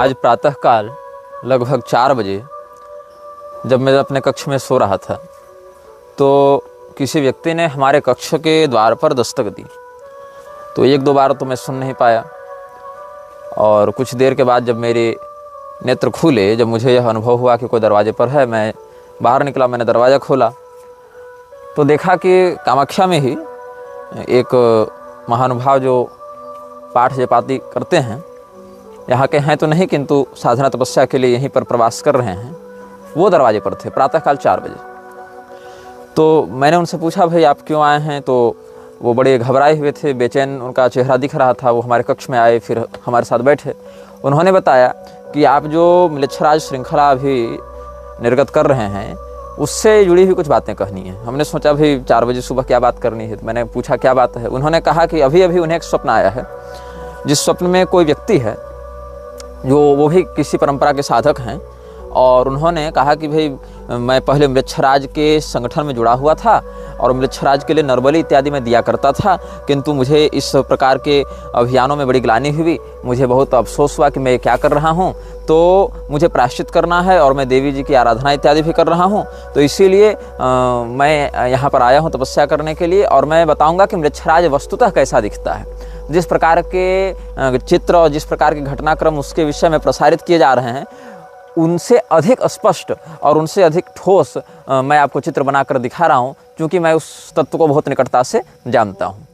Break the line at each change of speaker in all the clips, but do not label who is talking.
आज प्रातःकाल लगभग 4 बजे जब मैं अपने कक्ष में सो रहा था तो किसी व्यक्ति ने हमारे कक्ष के द्वार पर दस्तक दी। तो 1-2 बार तो मैं सुन नहीं पाया और कुछ देर के बाद जब मेरे नेत्र खुले, जब मुझे यह अनुभव हुआ कि कोई दरवाजे पर है, मैं बाहर निकला। मैंने दरवाज़ा खोला तो देखा कि कामाख्या में ही एक महानुभाव जो पाठ जपाति करते हैं, यहाँ के हैं तो नहीं किंतु साधना तपस्या के लिए यहीं पर प्रवास कर रहे हैं, वो दरवाजे पर थे प्रातःकाल 4 बजे। तो मैंने उनसे पूछा, भाई आप क्यों आए हैं? तो वो बड़े घबराए हुए थे, बेचैन उनका चेहरा दिख रहा था। वो हमारे कक्ष में आए, फिर हमारे साथ बैठे। उन्होंने बताया कि आप जो म्लेच्छराज श्रृंखला अभी निर्गत कर रहे हैं उससे जुड़ी हुई कुछ बातें कहनी है। हमने सोचा भाई 4 बजे सुबह क्या बात करनी है, तो मैंने पूछा क्या बात है। उन्होंने कहा कि अभी अभी उन्हें एक स्वप्न आया है, जिस स्वप्न में कोई व्यक्ति है जो वो भी किसी परंपरा के साधक हैं, और उन्होंने कहा कि भाई मैं पहले म्लेच्छराज के संगठन में जुड़ा हुआ था और म्लेच्छराज के लिए नरबली इत्यादि में दिया करता था, किंतु मुझे इस प्रकार के अभियानों में बड़ी ग्लानि हुई। मुझे बहुत अफसोस हुआ कि मैं क्या कर रहा हूँ, तो मुझे प्रायश्चित करना है और मैं देवी जी की आराधना इत्यादि भी कर रहा हूँ। तो इसीलिए मैं यहाँ पर आया हूँ तपस्या करने के लिए, और मैं बताऊँगा कि म्लेच्छराज वस्तुतः कैसा दिखता है। जिस प्रकार के चित्र और जिस प्रकार के घटनाक्रम उसके विषय में प्रसारित किए जा रहे हैं, उनसे अधिक स्पष्ट और उनसे अधिक ठोस मैं आपको चित्र बनाकर दिखा रहा हूँ, क्योंकि मैं उस तत्व को बहुत निकटता से जानता हूँ।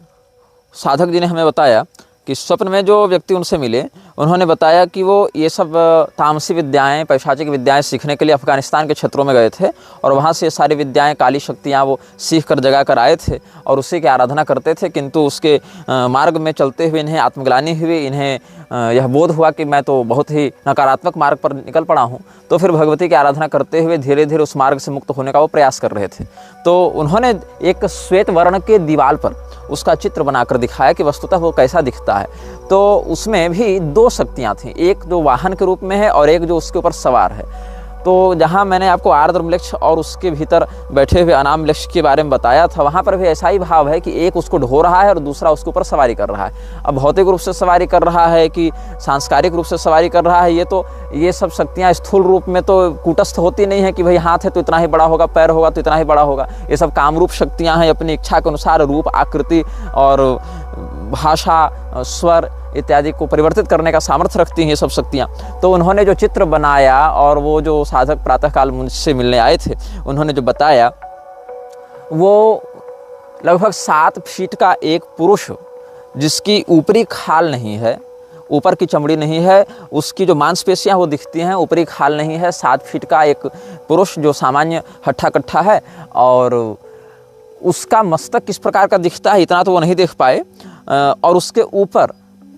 साधक जी ने हमें बताया कि स्वप्न में जो व्यक्ति उनसे मिले, उन्होंने बताया कि वो ये सब तामसी विद्याएं, पैशाचिक विद्याएं सीखने के लिए अफ़गानिस्तान के क्षेत्रों में गए थे, और वहाँ से सारी विद्याएं, काली शक्तियाँ वो सीख कर जगा कर आए थे और उसी की आराधना करते थे। किंतु उसके मार्ग में चलते हुए इन्हें आत्मग्लानि हुई, इन्हें यह बोध हुआ कि मैं तो बहुत ही नकारात्मक मार्ग पर निकल पड़ा हूँ। तो फिर भगवती की आराधना करते हुए धीरे धीरे उस मार्ग से मुक्त होने का वो प्रयास कर रहे थे। तो उन्होंने एक श्वेत वर्ण के दीवार पर उसका चित्र बनाकर दिखाया कि वस्तुतः वो कैसा दिखता है। तो उसमें भी 2 शक्तियाँ थीं, एक जो वाहन के रूप में है और एक जो उसके ऊपर सवार है। तो जहाँ मैंने आपको आर्द्र म्लेच्छ और उसके भीतर बैठे हुए अनाम म्लेच्छ के बारे में बताया था, वहाँ पर भी ऐसा ही भाव है कि एक उसको ढो रहा है और दूसरा उसके ऊपर सवारी कर रहा है। अब भौतिक रूप से सवारी कर रहा है कि सांस्कारिक रूप से सवारी कर रहा है, ये सब शक्तियाँ स्थूल रूप में तो कूटस्थ होती नहीं है कि भाई हाथ है तो इतना ही बड़ा होगा, पैर होगा तो इतना ही बड़ा होगा। ये सब कामरूप शक्तियाँ हैं, अपनी इच्छा के अनुसार रूप, आकृति और भाषा, स्वर इत्यादि को परिवर्तित करने का सामर्थ्य रखती हैं ये सब शक्तियाँ। तो उन्होंने जो चित्र बनाया और वो जो साधक प्रातःकाल मुझसे मिलने आए थे, उन्होंने जो बताया, वो लगभग 7 फीट का एक पुरुष, जिसकी ऊपरी खाल नहीं है, ऊपर की चमड़ी नहीं है, उसकी जो मांसपेशियाँ वो दिखती हैं, ऊपरी खाल नहीं है। 7 फीट का एक पुरुष जो सामान्य हट्ठा कट्ठा है, और उसका मस्तक किस प्रकार का दिखता है इतना तो वो नहीं देख पाए। और उसके ऊपर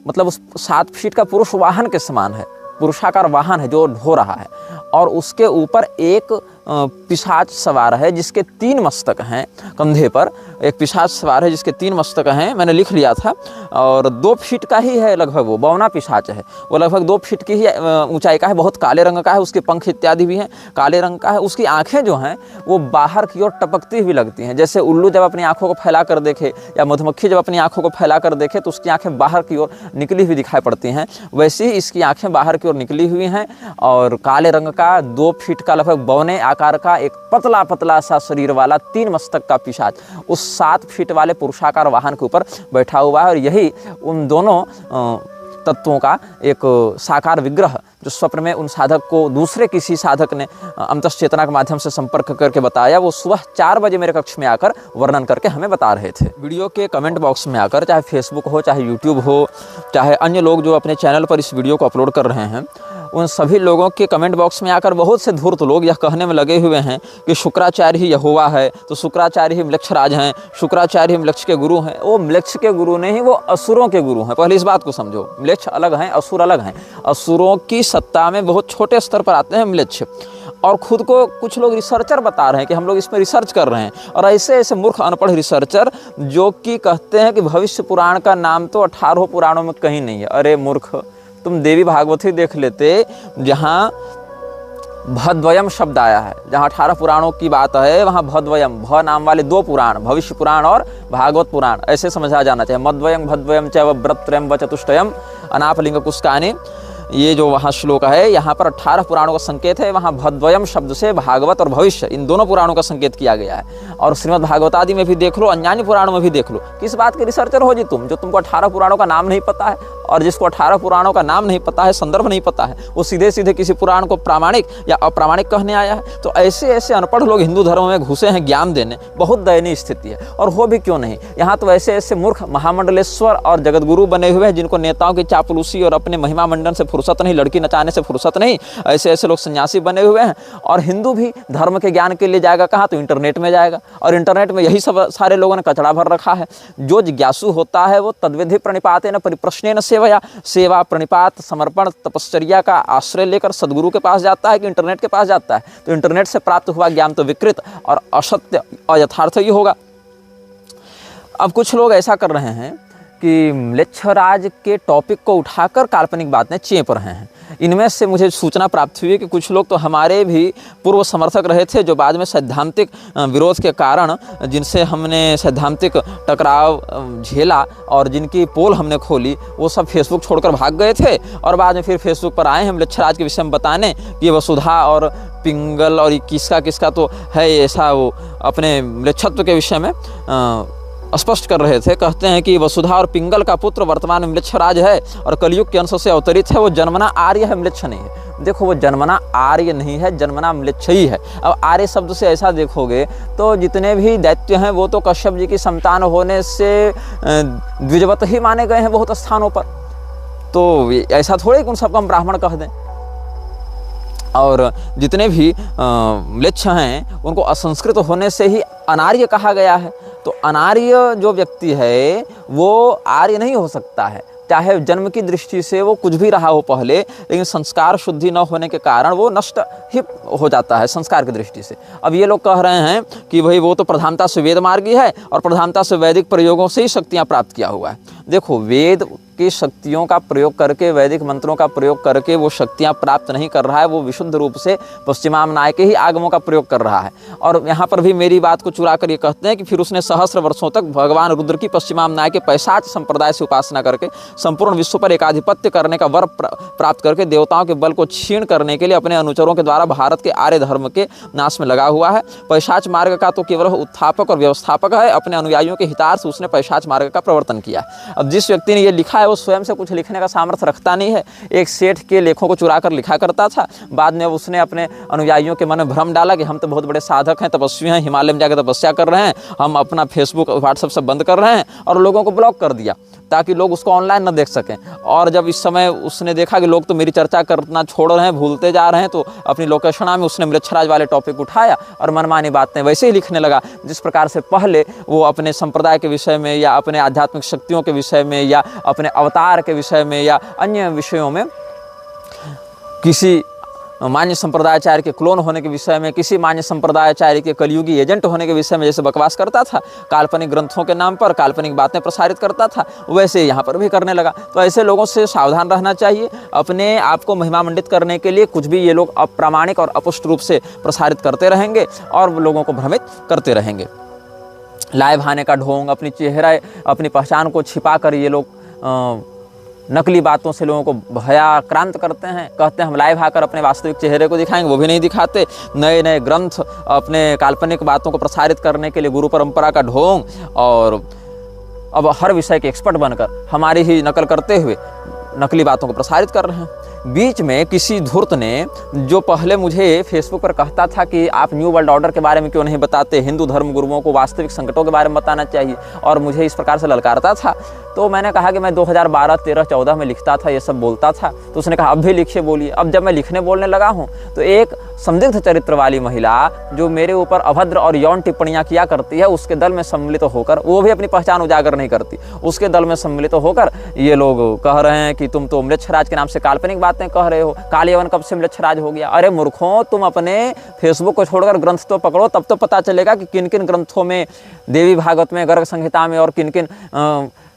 मतलब उस 7 फीट का पुरुष वाहन के समान है, पुरुषाकार वाहन है जो ढो रहा है, और उसके ऊपर एक पिशाच सवार है जिसके 3 मस्तक हैं कंधे पर। एक पिशाच सवार है जिसके 3 मस्तक हैं, मैंने लिख लिया था, और 2 फीट का ही है लगभग। वो बौना पिशाच है, वो लगभग 2 फीट की ही ऊंचाई का है, बहुत काले रंग का है, उसके पंख इत्यादि भी हैं काले रंग का है। उसकी आंखें जो हैं वो बाहर की ओर टपकती हुई लगती हैं, जैसे उल्लू जब अपनी आंखों को फैला कर देखे या मधुमक्खी जब अपनी आंखों को फैला कर देखे तो उसकी आंखें बाहर की ओर निकली हुई दिखाई पड़ती हैं, वैसे ही इसकी आंखें बाहर की ओर निकली हुई हैं। और काले रंग का 2 फीट का लगभग बौने आकार का एक पतला पतला सा शरीर वाला 3 मस्तक का पिशाच उस 7 फीट वाले पुरुषाकार वाहन के ऊपर बैठा हुआ है। और यही उन दोनों तत्वों का एक साकार विग्रह जो स्वप्न में उन साधक को दूसरे किसी साधक ने अंतश्चेतना के माध्यम से संपर्क करके बताया, वो सुबह 4 बजे मेरे कक्ष में आकर वर्णन करके हमें बता रहे थे। वीडियो के कमेंट बॉक्स में आकर, चाहे फेसबुक हो, चाहे यूट्यूब हो, चाहे अन्य लोग जो अपने चैनल पर इस वीडियो को अपलोड कर रहे हैं, उन सभी लोगों के कमेंट बॉक्स में आकर बहुत से धूर्त लोग यह कहने में लगे हुए हैं कि शुक्राचार्य ही यहोवा है, तो शुक्राचार्य ही म्लेच्छराज हैं, शुक्राचार्य ही म्लेच्छ के गुरु हैं। वो म्लेच्छ के गुरु नहीं, वो असुरों के गुरु हैं। पहले इस बात को समझो, म्लेच्छ अलग हैं, असुर अलग हैं। असुरों की सत्ता में बहुत छोटे स्तर पर आते हैं म्लेच्छ, और खुद को कुछ लोग रिसर्चर बता रहे हैं कि हम लोग इसमें रिसर्च कर रहे हैं। और ऐसे ऐसे मूर्ख अनपढ़ रिसर्चर जो कि कहते हैं कि भविष्य पुराण का नाम तो 18 पुराणों में कहीं नहीं है। अरे मूर्ख, तुम देवी भागवती देख लेते, जहाँ भद्वयम शब्द आया है, जहाँ 18 पुराणों की बात है, वहाँ भद्वयम, भ नाम वाले 2 पुराण, भविष्य पुराण और भागवत पुराण, ऐसे समझा जाना चाहिए। मद्वयम भद्वयम च व्रतत्रयम व चतुष्टयम अनापलिंग कुष्कानि ये जो वहाँ श्लोक है, यहाँ पर 18 पुराणों का संकेत है। वहाँ भद्वयम शब्द से भागवत और भविष्य इन दोनों पुराणों का संकेत किया गया है। और श्रीमद् भागवत आदि में भी देख लो, अन्यान्य पुराणों में भी देख लो। किस बात के रिसर्चर हो जी तुम, जो तुमको 18 पुराणों का नाम नहीं पता है? और जिसको 18 पुराणों का नाम नहीं पता है, संदर्भ नहीं पता है, वो सीधे सीधे किसी पुराण को प्रामाणिक या अप्रामाणिक कहने आया है। तो ऐसे ऐसे अनपढ़ लोग हिंदू धर्म में घुसे हैं ज्ञान देने। बहुत दयनीय स्थिति है। और हो भी क्यों नहीं, यहाँ तो ऐसे ऐसे मूर्ख महामंडलेश्वर और जगतगुरु बने हुए हैं जिनको नेताओं की चापलूसी और अपने महिमा मंडन से फुर्सत नहीं, लड़की नचाने से फुर्सत नहीं। ऐसे ऐसे लोग सन्यासी बने हुए हैं। और हिंदू भी धर्म के ज्ञान के लिए जाएगा कहाँ? तो इंटरनेट में जाएगा। और इंटरनेट में यही सब सारे लोगों ने कचड़ा भर रखा है। जो जिज्ञासु होता है वो तद्विधि प्रणिपातेन परिप्रश्नेन सेवया, सेवा प्रणिपात समर्पण तपश्चर्या का आश्रय लेकर सदगुरु के पास जाता है कि इंटरनेट के पास जाता है? तो इंटरनेट से प्राप्त हुआ ज्ञान तो विकृत और असत्य और यथार्थ ही होगा। अब कुछ लोग ऐसा कर रहे हैं कि म्लेच्छराज के टॉपिक को उठाकर काल्पनिक बातें चेप रहे हैं। इनमें से मुझे सूचना प्राप्त हुई कि कुछ लोग तो हमारे भी पूर्व समर्थक रहे थे, जो बाद में सैद्धांतिक विरोध के कारण, जिनसे हमने सैद्धांतिक टकराव झेला और जिनकी पोल हमने खोली, वो सब फेसबुक छोड़कर भाग गए थे। और बाद में फिर फेसबुक पर आए हैं म्लेच्छराज के विषय में बताने कि वसुधा और पिंगल और किसका किसका तो है ऐसा, वो अपने म्लेच्छत्व के विषय में स्पष्ट कर रहे थे। कहते हैं कि वसुधा और पिंगल का पुत्र वर्तमान में म्लेच्छराज है और कलयुग के अंश से अवतरित है। वो जन्मना आर्य है, म्लेच्छ नहीं है। देखो, वो जन्मना आर्य नहीं है, जन्मना म्लेच्छ ही है। अब आर्य शब्द से ऐसा देखोगे तो जितने भी दैत्य हैं वो तो कश्यप जी की संतान होने से द्विजवत ही माने गए हैं बहुत स्थानों पर। तो ऐसा थोड़े कि उन सबको हम ब्राह्मण कह दें। और जितने भी म्लेच्छ हैं उनको असंस्कृत होने से ही अनार्य कहा गया है। तो अनार्य जो व्यक्ति है वो आर्य नहीं हो सकता है, चाहे जन्म की दृष्टि से वो कुछ भी रहा हो पहले, लेकिन संस्कार शुद्धि न होने के कारण वो नष्ट ही हो जाता है संस्कार की दृष्टि से। अब ये लोग कह रहे हैं कि भाई वो तो प्रधानता से वेद मार्गी है और प्रधानता से वैदिक प्रयोगों से ही शक्तियाँ प्राप्त किया हुआ है। देखो, वेद की शक्तियों का प्रयोग करके, वैदिक मंत्रों का प्रयोग करके वो शक्तियाँ प्राप्त नहीं कर रहा है। वो विशुद्ध रूप से पश्चिमामनाय के ही आगमों का प्रयोग कर रहा है। और यहाँ पर भी मेरी बात को चुरा कर ये कहते हैं कि फिर उसने सहस्र वर्षों तक भगवान रुद्र की पश्चिमामनाय के पैशाच संप्रदाय से उपासना करके संपूर्ण विश्व पर एकाधिपत्य करने का वर प्राप्त करके देवताओं के बल को छीण करने के लिए अपने अनुचरों के द्वारा भारत के आर्य धर्म के नाश में लगा हुआ है। पैशाच मार्ग का तो केवल उत्थापक और व्यवस्थापक है। अपने अनुयायियों के हितार्थ उसने पैशाच मार्ग का प्रवर्तन किया। अब जिस व्यक्ति ने ये लिखा है वो स्वयं से कुछ लिखने का सामर्थ्य रखता नहीं है। एक सेठ के लेखों को चुरा कर लिखा करता था। बाद में उसने अपने अनुयायियों के मन में भ्रम डाला कि हम तो बहुत बड़े साधक हैं, तपस्वी हैं, हिमालय में जाकर तपस्या कर रहे हैं, हम अपना फेसबुक व्हाट्सएप सब बंद कर रहे हैं, और लोगों को ब्लॉक कर दिया ताकि लोग उसको ऑनलाइन न देख सकें। और जब इस समय उसने देखा कि लोग तो मेरी चर्चा करना छोड़ रहे हैं, भूलते जा रहे हैं, तो अपनी लोकेशना में उसने म्लेच्छराज वाले टॉपिक उठाया और मनमानी बातें वैसे ही लिखने लगा। जिस प्रकार से पहले वो अपने संप्रदाय के विषय में या अपने आध्यात्मिक शक्तियों के विषय में या अपने अवतार के विषय में या अन्य विषयों में किसी मान्य संप्रदायाचार्य के क्लोन होने के विषय में, किसी मान्य संप्रदायाचार्य के कलयुगी एजेंट होने के विषय में जैसे बकवास करता था, काल्पनिक ग्रंथों के नाम पर काल्पनिक बातें प्रसारित करता था, वैसे यहाँ पर भी करने लगा। तो ऐसे लोगों से सावधान रहना चाहिए। अपने आप को महिमा मंडित करने के लिए कुछ भी ये लोग अप्रामाणिक और अपुष्ट रूप से प्रसारित करते रहेंगे और लोगों को भ्रमित करते रहेंगे। लाइव आने का ढोंग, अपनी चेहरा, अपनी पहचान को छिपा कर ये लोग नकली बातों से लोगों को भयाक्रांत करते हैं। कहते हैं हम लाइव आकर अपने वास्तविक चेहरे को दिखाएंगे, वो भी नहीं दिखाते। नए नए ग्रंथ, अपने काल्पनिक बातों को प्रसारित करने के लिए गुरु परंपरा का ढोंग, और अब हर विषय के एक्सपर्ट बनकर हमारी ही नकल करते हुए नकली बातों को प्रसारित कर रहे हैं। बीच में किसी धूर्त ने, जो पहले मुझे फेसबुक पर कहता था कि आप न्यू वर्ल्ड ऑर्डर के बारे में क्यों नहीं बताते, हिंदू धर्म गुरुओं को वास्तविक संकटों के बारे में बताना चाहिए, और मुझे इस प्रकार से ललकारता था, तो मैंने कहा कि मैं 2012, 13, 14 में लिखता था, ये सब बोलता था। तो उसने कहा अब भी लिखिए, बोलिए। अब जब मैं लिखने बोलने लगा हूँ तो एक संदिग्ध चरित्र वाली महिला जो मेरे ऊपर अभद्र और यौन टिप्पणियाँ किया करती है, उसके दल में सम्मिलित होकर, वो भी अपनी पहचान उजागर नहीं करती, उसके दल में सम्मिलित होकर ये लोग कह रहे हैं कि तुम तो म्लेच्छराज के नाम से काल्पनिक बातें कह रहे हो। काल यवन कब से म्लेच्छराज हो गया? अरे मूर्खों, तुम अपने फेसबुक को छोड़कर ग्रंथ तो पकड़ो, तब तो पता चलेगा कि किन किन ग्रंथों में, देवी भागवत में, गर्ग संहिता में और किन किन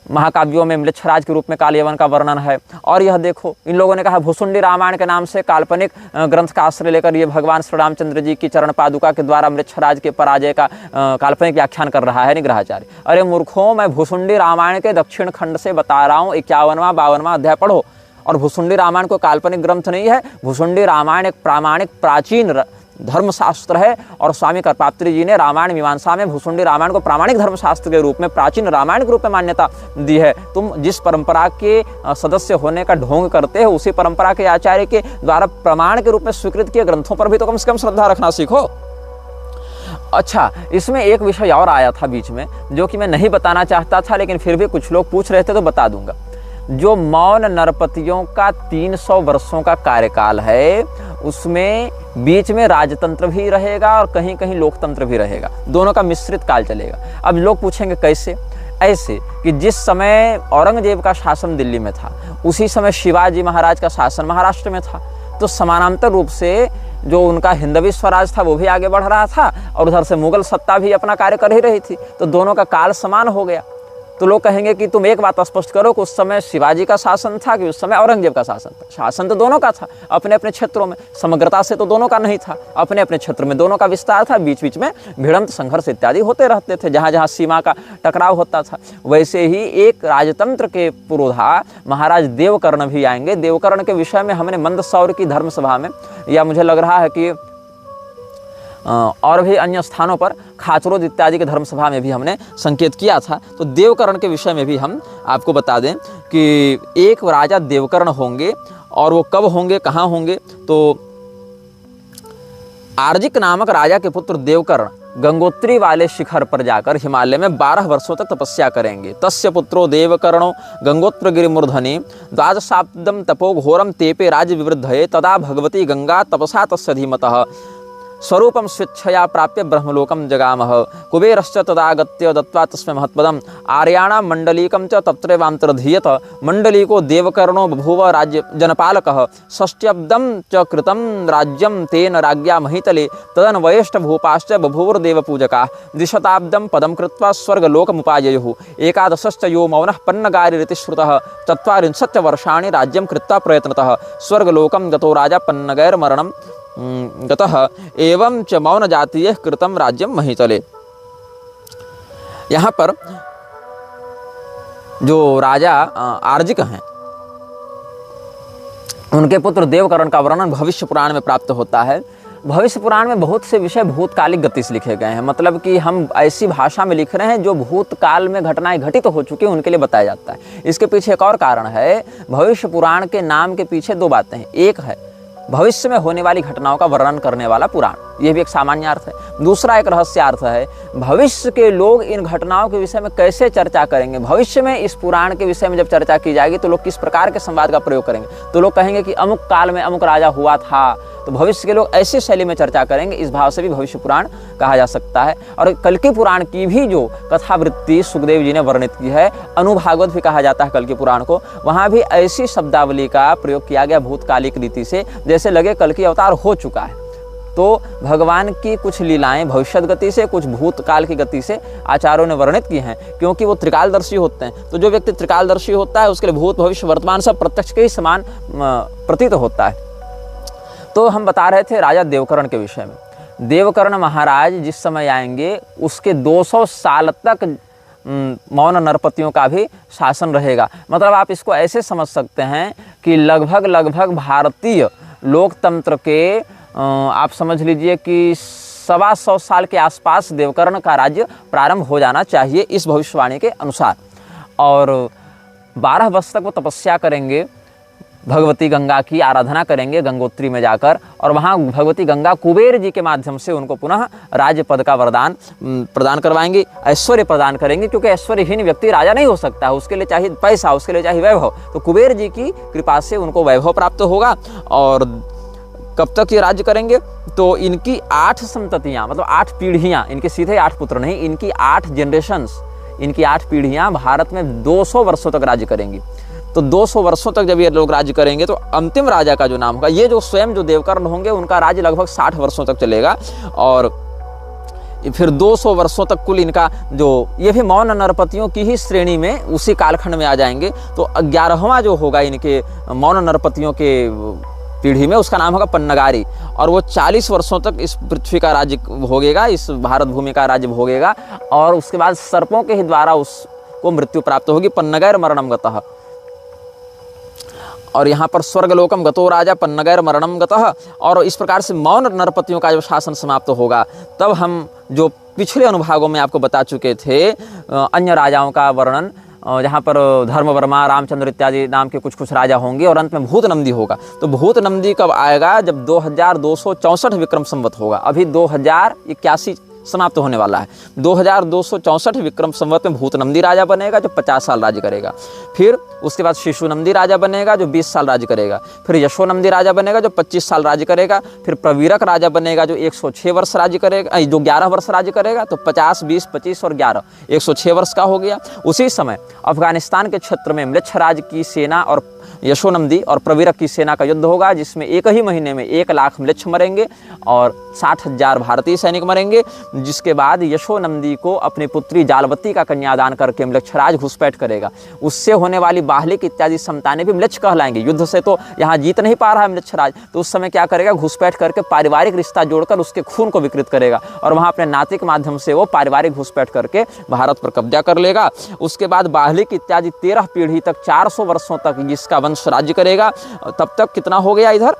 महाकाव्यों में म्लेच्छराज के रूप में काल यवन का वर्णन है। और यह देखो, इन लोगों ने कहा भुसुंडी रामायण के नाम से काल्पनिक ग्रंथ का आश्रय लेकर ये भगवान श्री रामचंद्र जी की चरण पादुका के द्वारा म्लेच्छराज के पराजय का काल्पनिक व्याख्यान कर रहा है निग्रहाचार्य। अरे मूर्खों, मैं भुसुंडी रामायण के दक्षिण खंड से बता रहा हूँ, 51वां 52वां अध्याय पढ़ो और भुसुंडी रामायण कोई काल्पनिक ग्रंथ नहीं है। भुसुंडी रामायण एक प्रामाणिक प्राचीन धर्मशास्त्र है और स्वामी करपात्री जी ने रामायण मीमांसा में भुसुंडी रामायण को प्रामाणिक धर्मशास्त्र के रूप में, प्राचीन रामायण के रूप में मान्यता दी है। तुम जिस परंपरा के सदस्य होने का ढोंग करते हो, उसी परंपरा के आचार्य के द्वारा प्रमाण के रूप में स्वीकृत किए ग्रंथों पर भी तो कम से कम श्रद्धा रखना सीखो। अच्छा, इसमें एक विषय और आया था बीच में जो कि मैं नहीं बताना चाहता था, लेकिन फिर भी कुछ लोग पूछ रहे थे तो बता दूंगा। जो मौन नरपतियों का 300 वर्षों का कार्यकाल है, उसमें बीच में राजतंत्र भी रहेगा और कहीं कहीं लोकतंत्र भी रहेगा, दोनों का मिश्रित काल चलेगा। अब लोग पूछेंगे कैसे? ऐसे कि जिस समय औरंगजेब का शासन दिल्ली में था, उसी समय शिवाजी महाराज का शासन महाराष्ट्र में था, तो समानांतर रूप से जो उनका हिंदवी स्वराज था वो भी आगे बढ़ रहा था और उधर से मुगल सत्ता भी अपना कार्य कर ही रही थी, तो दोनों का काल समान हो गया। तो लोग कहेंगे कि तुम एक बात स्पष्ट करो कि उस समय शिवाजी का शासन था कि उस समय औरंगजेब का शासन था? शासन तो दोनों का था, अपने अपने क्षेत्रों में, समग्रता से तो दोनों का नहीं था, अपने अपने क्षेत्र में दोनों का विस्तार था, बीच बीच में भिड़ंत संघर्ष इत्यादि होते रहते थे, जहाँ जहाँ सीमा का टकराव होता था। वैसे ही एक राजतंत्र के पुरोधा महाराज देवकर्ण भी आएंगे। देवकर्ण के विषय में हमने मंदसौर की धर्मसभा में, या मुझे लग रहा है कि और भी अन्य स्थानों पर खाचरोद इत्यादि के धर्मसभा में भी हमने संकेत किया था। तो देवकर्ण के विषय में भी हम आपको बता दें कि एक राजा देवकर्ण होंगे, और वो कब होंगे, कहाँ होंगे? तो आर्जिक नामक राजा के पुत्र देवकर्ण गंगोत्री वाले शिखर पर जाकर हिमालय में 12 वर्षों तक तपस्या करेंगे। तस्य पुत्रो देवकर्णो गंगोत्रगिरि मूर्धनि द्वादशाब्दं तपो घोरम तेपे राज्य विवृद्धये तदा भगवती गंगा तपसा तस्य धीमतः स्वरूपम स्वेच्छया प्राप्य ब्रह्मलोकम जगामः कुबेरश्च तदागत्य दत्त्वा तस्मै महत्पदम् आर्याणां मण्डलीकं च तत्रैवान्तर्धीयत मण्डलीको देवकर्णो बभूव राज्य जनपालकः षष्ट्यब्दं च कृतं राज्यं तेन राज्ञा महीतले तदन्वयेष्ट भूपाश्च बभूवुर्देवपूजकाः द्विशताब्दं पदं कृत्वा स्वर्गलोकमुपाययुः एकादशश्च यो मौनः पन्नगारिरिति श्रुतः 40 वर्षाणि राज्यं कृत्वा प्रयत्नतः स्वर्गलोकं गतो राजा पन्नगैर्मरणं गतः एवं च मौन जातीय कृतम राज्यम महीतले। यहाँ पर जो राजा आर्जिक हैं, उनके पुत्र देवकर्ण का वर्णन भविष्य पुराण में प्राप्त होता है। भविष्य पुराण में बहुत से विषय भूतकालिक गति से लिखे गए हैं, मतलब कि हम ऐसी भाषा में लिख रहे हैं जो भूतकाल में घटनाएं घटित हो चुकी हैं उनके लिए बताया जाता है। इसके पीछे एक और कारण है। भविष्य पुराण के नाम के पीछे दो बातें हैं। एक है भविष्य में होने वाली घटनाओं का वर्णन करने वाला पुराण, यह भी एक सामान्य अर्थ है। दूसरा एक रहस्यार्थ है, भविष्य के लोग इन घटनाओं के विषय में कैसे चर्चा करेंगे। भविष्य में इस पुराण के विषय में जब चर्चा की जाएगी तो लोग किस प्रकार के संवाद का प्रयोग करेंगे। तो लोग कहेंगे कि अमुक काल में अमुक राजा हुआ था, तो भविष्य के लोग ऐसी शैली में चर्चा करेंगे। इस भाव से भी भविष्य पुराण कहा जा सकता है। और कल्कि पुराण की भी जो कथावृत्ति सुखदेव जी ने वर्णित की है, अनुभागवत भी कहा जाता है कल्कि पुराण को, वहाँ भी ऐसी शब्दावली का प्रयोग किया गया भूतकालिक रीति से, जैसे लगे कल्कि अवतार हो चुका है। तो भगवान की कुछ लीलाएं भविष्यत गति से, कुछ भूतकाल की गति से आचार्यों ने वर्णित की हैं, क्योंकि वो त्रिकालदर्शी होते हैं। तो जो व्यक्ति त्रिकालदर्शी होता है उसके लिए भूत भविष्य वर्तमान सब प्रत्यक्ष के ही समान प्रतीत होता है। तो हम बता रहे थे राजा देवकर्ण के विषय में। देवकर्ण महाराज जिस समय आएंगे उसके 200 साल तक मौन नरपतियों का भी शासन रहेगा। मतलब आप इसको ऐसे समझ सकते हैं कि लगभग भारतीय लोकतंत्र के आप समझ लीजिए कि 125 साल के आसपास देवकर्ण का राज्य प्रारंभ हो जाना चाहिए इस भविष्यवाणी के अनुसार। और 12 वर्ष तक वो तपस्या करेंगे, भगवती गंगा की आराधना करेंगे गंगोत्री में जाकर, और वहाँ भगवती गंगा कुबेर जी के माध्यम से उनको पुनः राज्य पद का वरदान प्रदान करवाएंगे, ऐश्वर्य प्रदान करेंगे, क्योंकि ऐश्वर्यहीन व्यक्ति राजा नहीं हो सकता है, उसके लिए चाहिए पैसा, उसके लिए चाहिए वैभव। तो कुबेर जी की कृपा से उनको वैभव प्राप्त होगा। और कब तक ये राज्य करेंगे? तो इनकी 8 संततियाँ, मतलब 8 पीढ़ियाँ, इनके सीधे 8 पुत्र नहीं, इनकी 8 जनरेशन्स, इनकी 8 पीढ़ियाँ भारत में 200 वर्षों तक राज्य करेंगी। तो 200 वर्षों तक जब ये लोग राज्य करेंगे तो अंतिम राजा का जो नाम होगा, ये जो स्वयं जो देवकर्ण होंगे उनका राज्य लगभग 60 वर्षों तक चलेगा। और फिर 200 वर्षों तक कुल इनका जो, ये भी मौन नरपतियों की ही श्रेणी में उसी कालखंड में आ जाएंगे। तो 11वां जो होगा इनके मौन नरपतियों के पीढ़ी में, उसका नाम होगा पन्नगारी, और वो 40 वर्षों तक इस पृथ्वी का राज्य भोगेगा, इस भारत भूमि का राज्य भोगेगा। और उसके बाद सर्पों के ही द्वारा उसको मृत्यु प्राप्त होगी, पन्नगैर मरणम गतः। और यहाँ पर स्वर्गलोकम गतो राजा पन्नगैर मरणम गतः, और इस प्रकार से मौन नरपतियों का जब शासन समाप्त होगा तब हम जो पिछले अनुभागों में आपको बता चुके थे अन्य राजाओं का वर्णन, जहाँ पर धर्मवर्मा, रामचंद्र इत्यादि नाम के कुछ राजा होंगे और अंत में भूत नंदी होगा। तो भूत नंदी कब आएगा? जब 2264 विक्रम संवत होगा। अभी 2081 समाप्त होने वाला है। 2264 विक्रम संवत में भूत नंदी राजा बनेगा जो 50 साल राज्य करेगा। फिर उसके बाद शिशु नंदी राजा बनेगा जो 20 साल राज्य करेगा। फिर यशो नंदी राजा बनेगा जो 25 साल राज्य करेगा। फिर प्रवीरक राजा बनेगा जो 106 वर्ष राज्य करेगा, जो 11 वर्ष राज्य करेगा। तो 50, 20, 25 और 11, 106 वर्ष का हो गया। उसी समय अफगानिस्तान के क्षेत्र में म्लेच्छराज की सेना और यशोनंदी और प्रवीरक की सेना का युद्ध होगा, जिसमें एक ही महीने में 1 लाख म्लेच्छ मरेंगे और 60,000 भारतीय सैनिक मरेंगे। जिसके बाद यशोनंदी को अपनी पुत्री जालवती का कन्यादान करके म्लेच्छराज घुसपैठ करेगा। उससे होने वाली बाहलिक इत्यादि संतानें भी म्लेच्छ कहलाएंगे। युद्ध से तो यहाँ जीत नहीं पा रहा है म्लेच्छराज, तो उस समय क्या करेगा? घुसपैठ करके पारिवारिक रिश्ता जोड़कर उसके खून को विकृत करेगा और वहाँ अपने नाते के माध्यम से वो पारिवारिक घुसपैठ करके भारत पर कब्जा कर लेगा। उसके बाद बाहलिक इत्यादि 13 पीढ़ी तक 400 वर्षों तक जिसका वंश राज्य करेगा। तब तक कितना हो गया? इधर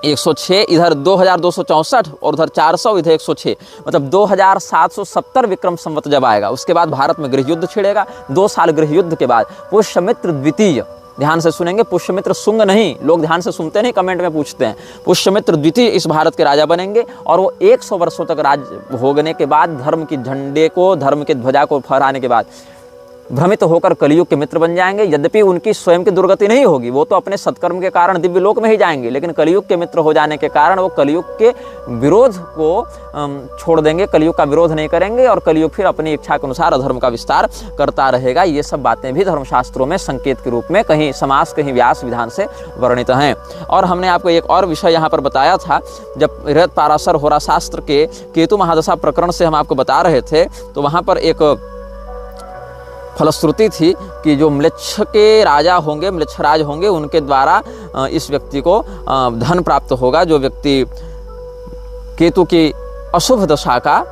106, इधर 2264 और उधर 400, इधर 106, मतलब 2770 विक्रम संवत जब आएगा। उसके बाद भारत में गृह युद्ध छिड़ेगा। 2 साल गृह युद्ध के बाद पुष्यमित्र द्वितीय, ध्यान से सुनेंगे, पुष्यमित्र शुंग नहीं, लोग ध्यान से सुनते नहीं, कमेंट में पूछते हैं। पुष्यमित्र द्वितीय इस भारत के राजा बनेंगे और वो 100 वर्षों तक राज भोगने के बाद, धर्म की झंडे को, धर्म के ध्वजा को फहराने के बाद भ्रमित होकर कलयुग के मित्र बन जाएंगे। यद्यपि उनकी स्वयं की दुर्गति नहीं होगी, वो तो अपने सत्कर्म के कारण दिव्य लोक में ही जाएंगे, लेकिन कलयुग के मित्र हो जाने के कारण वो कलयुग के विरोध को छोड़ देंगे, कलयुग का विरोध नहीं करेंगे और कलयुग फिर अपनी इच्छा के अनुसार अधर्म का विस्तार करता रहेगा। ये सब बातें भी धर्मशास्त्रों में संकेत के रूप में कहीं समास, कहीं व्यास विधान से वर्णित हैं। और हमने आपको एक और विषय यहाँ पर बताया था, जब बृहत पाराशर होरा शास्त्र के केतु महादशा प्रकरण से हम आपको बता रहे थे, तो वहाँ पर एक फलश्रुति थी कि जो म्लेच्छ के राजा होंगे, म्लेच्छराज होंगे, उनके द्वारा इस व्यक्ति को धन प्राप्त होगा। जो व्यक्ति केतु की अशुभ दशा का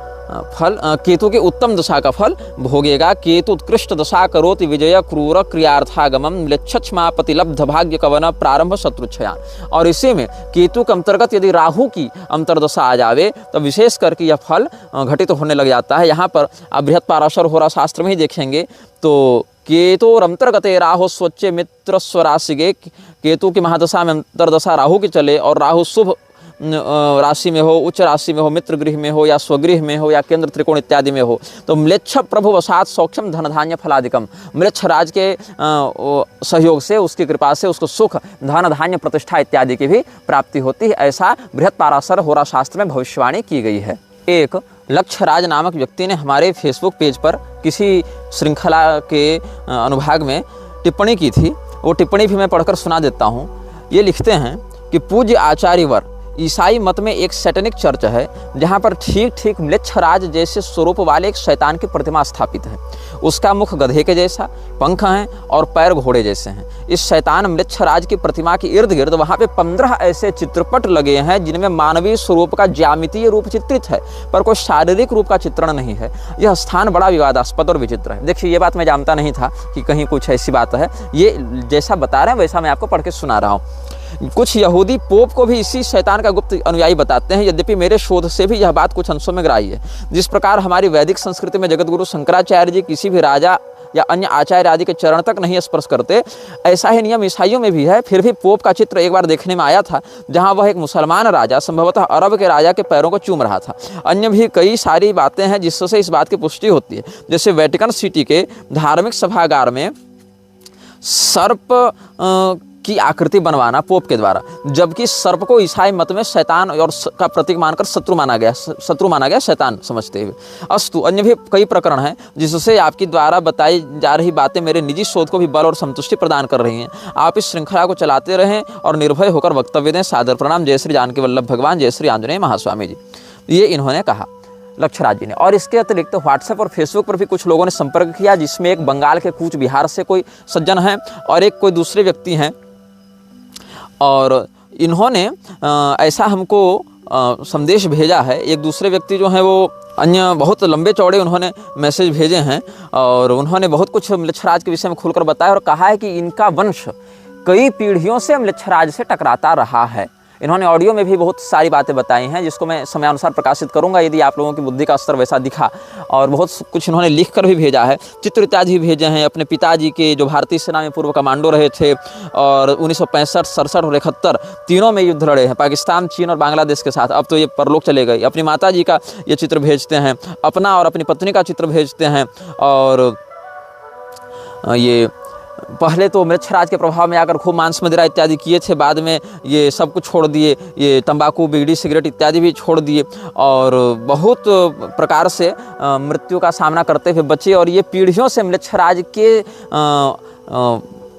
फल, केतु की उत्तम दशा का फल भोगेगा। केतु उत्कृष्ट दशा करोति विजय क्रूर क्रियार्थागमम म्लेच्छमापति लब्ध भाग्य कवन प्रारंभ शत्रुच्छयान। और इसी में केतु के अंतर्गत यदि राहु की अंतर्दशा आ जावे तो विशेष करके यह फल घटित होने लग जाता है। यहाँ पर आप बृहत पाराशर होरा शास्त्र में ही देखेंगे तो केतु अंतर्गते राहु स्वच्छ मित्र स्वराशिगे, केतु की महादशा में अंतर्दशा राहु की चले और राहु शुभ राशि में हो, उच्च राशि में हो, मित्र गृह में हो या स्वगृह में हो या केंद्र त्रिकोण इत्यादि में हो, तो म्लेच्छ प्रभु वसात सौक्षम धन धान्य फलादिकम, म्लेच्छ राज के सहयोग से, उसकी कृपा से उसको सुख, धन धान्य, प्रतिष्ठा इत्यादि की भी प्राप्ति होती है। ऐसा बृहत पाराशर होरा शास्त्र में भविष्यवाणी की गई है। एक लक्ष्यराज नामक व्यक्ति ने हमारे फेसबुक पेज पर किसी श्रृंखला के अनुभाग में टिप्पणी की थी। वो टिप्पणी भी मैं पढ़कर सुना देता हूँ। ये लिखते हैं कि पूज्य आचार्यवर, ईसाई मत में एक सैटेनिक चर्च है जहाँ पर ठीक ठीक म्लेच्छराज जैसे स्वरूप वाले एक शैतान की प्रतिमा स्थापित है। उसका मुख गधे के जैसा, पंख हैं और पैर घोड़े जैसे हैं। इस शैतान म्लेच्छराज की प्रतिमा के इर्द गिर्द वहाँ पे 15 ऐसे चित्रपट लगे हैं जिनमें मानवीय स्वरूप का ज्यामितीय रूप चित्रित है, पर कोई शारीरिक रूप का चित्रण नहीं है। यह स्थान बड़ा विवादास्पद और विचित्र है। देखिए, ये बात मैं जानता नहीं था कि कहीं कुछ ऐसी बात है। ये जैसा बता रहे हैं वैसा मैं आपको पढ़ के सुना रहा हूँ। कुछ यहूदी पोप को भी इसी शैतान का गुप्त अनुयायी बताते हैं, यद्यपि मेरे शोध से भी यह बात कुछ अंशों में ग्राह्य है। जिस प्रकार हमारी वैदिक संस्कृति में जगतगुरु शंकराचार्य जी किसी भी राजा या अन्य आचार्य आदि के चरण तक नहीं स्पर्श करते, ऐसा ही नियम ईसाइयों में भी है। फिर भी पोप का चित्र एक बार देखने में आया था जहां वह एक मुसलमान राजा, संभवतः अरब के राजा के पैरों को चूम रहा था। अन्य भी कई सारी बातें हैं जिससे इस बात की पुष्टि होती है। जैसे वेटिकन सिटी के धार्मिक सभागार में सर्प की आकृति बनवाना पोप के द्वारा, जबकि सर्प को ईसाई मत में शैतान और का प्रतीक मानकर शत्रु माना गया, शैतान समझते हुए। अस्तु, अन्य भी कई प्रकरण हैं जिससे आपकी द्वारा बताई जा रही बातें मेरे निजी शोध को भी बल और संतुष्टि प्रदान कर रही हैं। आप इस श्रृंखला को चलाते रहें और निर्भय होकर वक्तव्य दें। सादर प्रणाम। जय श्री जानकी वल्लभ भगवान, जय श्री आंजनेय महास्वामी जी। ये इन्होंने कहा लक्ष्यराज जी ने। और इसके अतिरिक्त व्हाट्सएप और फेसबुक पर भी कुछ लोगों ने संपर्क किया, जिसमें एक बंगाल के कूच बिहार से कोई सज्जन हैं और एक कोई दूसरे व्यक्ति हैं। और इन्होंने ऐसा हमको संदेश भेजा है। एक दूसरे व्यक्ति जो हैं वो अन्य बहुत लंबे चौड़े उन्होंने मैसेज भेजे हैं और उन्होंने बहुत कुछ म्लेच्छराज के विषय में खुलकर बताया और कहा है कि इनका वंश कई पीढ़ियों से म्लेच्छराज से टकराता रहा है। इन्होंने ऑडियो में भी बहुत सारी बातें बताई हैं, जिसको मैं समयानुसार प्रकाशित करूंगा यदि आप लोगों की बुद्धि का स्तर वैसा दिखा। और बहुत कुछ इन्होंने लिख कर भी भेजा है, चित्र इत्यादि भी भेजे हैं। अपने पिताजी के जो भारतीय सेना में पूर्व कमांडो रहे थे और 1965, 67 और 71 तीनों में युद्ध लड़े हैं, पाकिस्तान, चीन और बांग्लादेश के साथ। अब तो ये परलोक चले गए। अपनी माता जी का ये चित्र भेजते हैं, अपना और अपनी पत्नी का चित्र भेजते हैं। और ये पहले तो म्लेच्छराज के प्रभाव में आकर खूब मांस मदिरा इत्यादि किए थे, बाद में ये सब कुछ छोड़ दिए, ये तंबाकू, बीड़ी, सिगरेट इत्यादि भी छोड़ दिए और बहुत प्रकार से मृत्यु का सामना करते हुए बचे। और ये पीढ़ियों से म्लेच्छराज के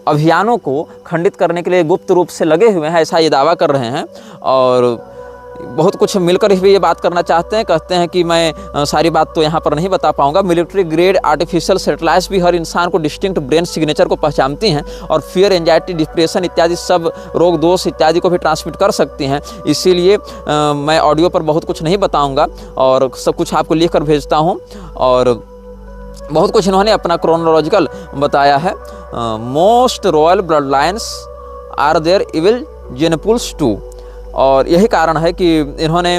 अभियानों को खंडित करने के लिए गुप्त रूप से लगे हुए हैं, ऐसा ये दावा कर रहे हैं। और बहुत कुछ मिलकर भी ये बात करना चाहते हैं। कहते हैं कि मैं सारी बात तो यहाँ पर नहीं बता पाऊंगा। मिलिट्री ग्रेड आर्टिफिशियल सैटेलाइट्स भी हर इंसान को डिस्टिंक्ट ब्रेन सिग्नेचर को पहचानती हैं और फियर, एंजाइटी, डिप्रेशन इत्यादि सब रोग दोष इत्यादि को भी ट्रांसमिट कर सकती हैं। इसीलिए मैं ऑडियो पर बहुत कुछ नहीं बताऊँगा और सब कुछ आपको लिख कर भेजता हूँ। और बहुत कुछ इन्होंने अपना क्रोनोलॉजिकल बताया है। Most royal blood lines are their evil gene pools too. और यही कारण है कि इन्होंने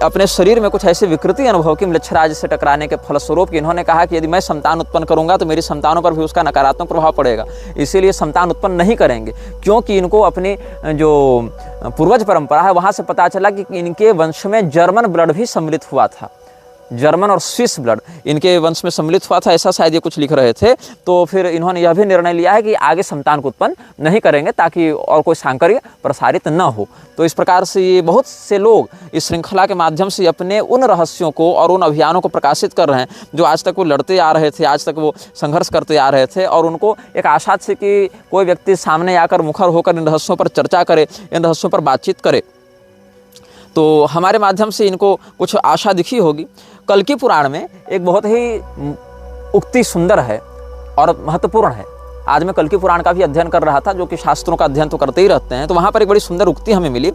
अपने शरीर में कुछ ऐसी विकृति अनुभव की म्लेच्छराज से टकराने के फलस्वरूप कि इन्होंने कहा कि यदि मैं संतान उत्पन्न करूंगा तो मेरी संतानों पर भी उसका नकारात्मक प्रभाव पड़ेगा, इसीलिए संतान उत्पन्न नहीं करेंगे। क्योंकि इनको अपनी जो पूर्वज परंपरा है वहाँ से पता चला कि इनके वंश में जर्मन ब्लड भी सम्मिलित हुआ था, जर्मन और स्विस ब्लड इनके वंश में सम्मिलित हुआ था, ऐसा शायद ये कुछ लिख रहे थे। तो फिर इन्होंने यह भी निर्णय लिया है कि आगे संतान को उत्पन्न नहीं करेंगे ताकि और कोई सांकर्य प्रसारित न हो। तो इस प्रकार से ये बहुत से लोग इस श्रृंखला के माध्यम से अपने उन रहस्यों को और उन अभियानों को प्रकाशित कर रहे हैं जो आज तक वो लड़ते आ रहे थे, आज तक वो संघर्ष करते आ रहे थे। और उनको एक आशा थी कि कोई व्यक्ति सामने आकर मुखर होकर इन रहस्यों पर चर्चा करे, इन रहस्यों पर बातचीत करे। तो हमारे माध्यम से इनको कुछ आशा दिखी होगी। कल्कि पुराण में एक बहुत ही उक्ति सुंदर है और महत्वपूर्ण है। आज मैं कल्कि पुराण का भी अध्ययन कर रहा था, जो कि शास्त्रों का अध्ययन तो करते ही रहते हैं। तो वहाँ पर एक बड़ी सुंदर उक्ति हमें मिली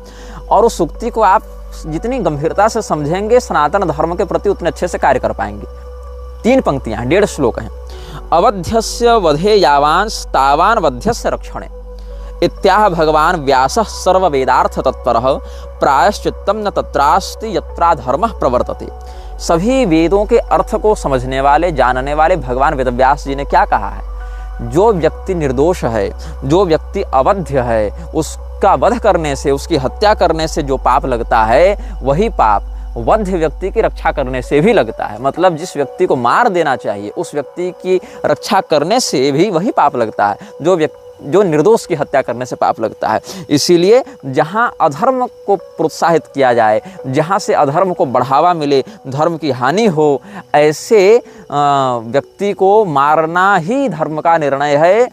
और उस उक्ति को आप जितनी गंभीरता से समझेंगे सनातन धर्म के प्रति उतने अच्छे से कार्य कर पाएंगे। 3 पंक्तियाँ, 1.5 श्लोक हैं। अवध्यस्य वधे यावांस तावान वध्यस्य रक्षणे इत्याह भगवान व्यासः सर्व वेदार्थ तत्परः प्रायश्चित्तम न तत्रास्ति यत्रा धर्मः प्रवर्तते। सभी वेदों के अर्थ को समझने वाले, जानने वाले भगवान वेदव्यास जी ने क्या कहा है? जो व्यक्ति निर्दोष है, जो व्यक्ति अवध्य है, उसका वध करने से, उसकी हत्या करने से जो पाप लगता है वही पाप वध्य व्यक्ति की रक्षा करने से भी लगता है। मतलब जिस व्यक्ति को मार देना चाहिए उस व्यक्ति की रक्षा करने से भी वही पाप लगता है जो निर्दोष की हत्या करने से पाप लगता है। इसीलिए जहाँ अधर्म को प्रोत्साहित किया जाए, जहाँ से अधर्म को बढ़ावा मिले, धर्म की हानि हो, ऐसे व्यक्ति को मारना ही धर्म का निर्णय है।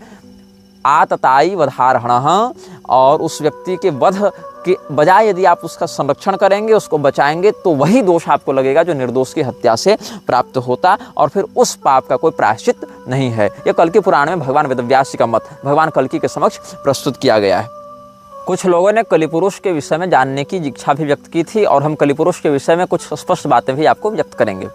आतताई वधारणः, और उस व्यक्ति के वध के बजाय यदि आप उसका संरक्षण करेंगे, उसको बचाएंगे, तो वही दोष आपको लगेगा जो निर्दोष की हत्या से प्राप्त होता, और फिर उस पाप का कोई प्रायश्चित नहीं है। यह कल्कि पुराण में भगवान वेदव्यास जी का मत भगवान कल्कि के समक्ष प्रस्तुत किया गया है। कुछ लोगों ने कलिपुरुष के विषय में जानने की इच्छा भी व्यक्त की थी और हम कलिपुरुष के विषय में कुछ स्पष्ट बातें भी आपको व्यक्त करेंगे।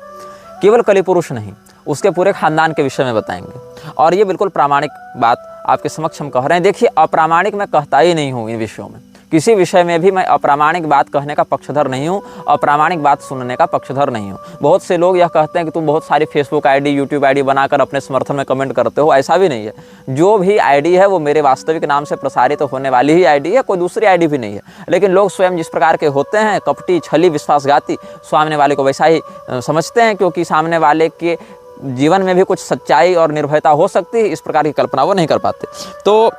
केवल कलिपुरुष नहीं, उसके पूरे खानदान के विषय में बताएंगे। और ये बिल्कुल प्रामाणिक बात आपके समक्ष हम कह रहे हैं। देखिए, अप्रामाणिक मैं कहता ही नहीं हूँ इन विषयों में, किसी विषय में भी मैं अप्रामाणिक बात कहने का पक्षधर नहीं हूँ, अप्रामाणिक बात सुनने का पक्षधर नहीं हूँ। बहुत से लोग यह कहते हैं कि तुम बहुत सारी फेसबुक आईडी, यूट्यूब आईडी बनाकर अपने समर्थन में कमेंट करते हो। ऐसा भी नहीं है। जो भी आईडी है वो मेरे वास्तविक नाम से प्रसारित होने वाली ही आईडी है, कोई दूसरी आईडी भी नहीं है। लेकिन लोग स्वयं जिस प्रकार के होते हैं, कपटी, छली, विश्वासघाती, सामने वाले को वैसा ही समझते हैं, क्योंकि सामने वाले के जीवन में भी कुछ सच्चाई और निर्भयता हो सकती है, इस प्रकार की कल्पना वो नहीं कर पाते। तो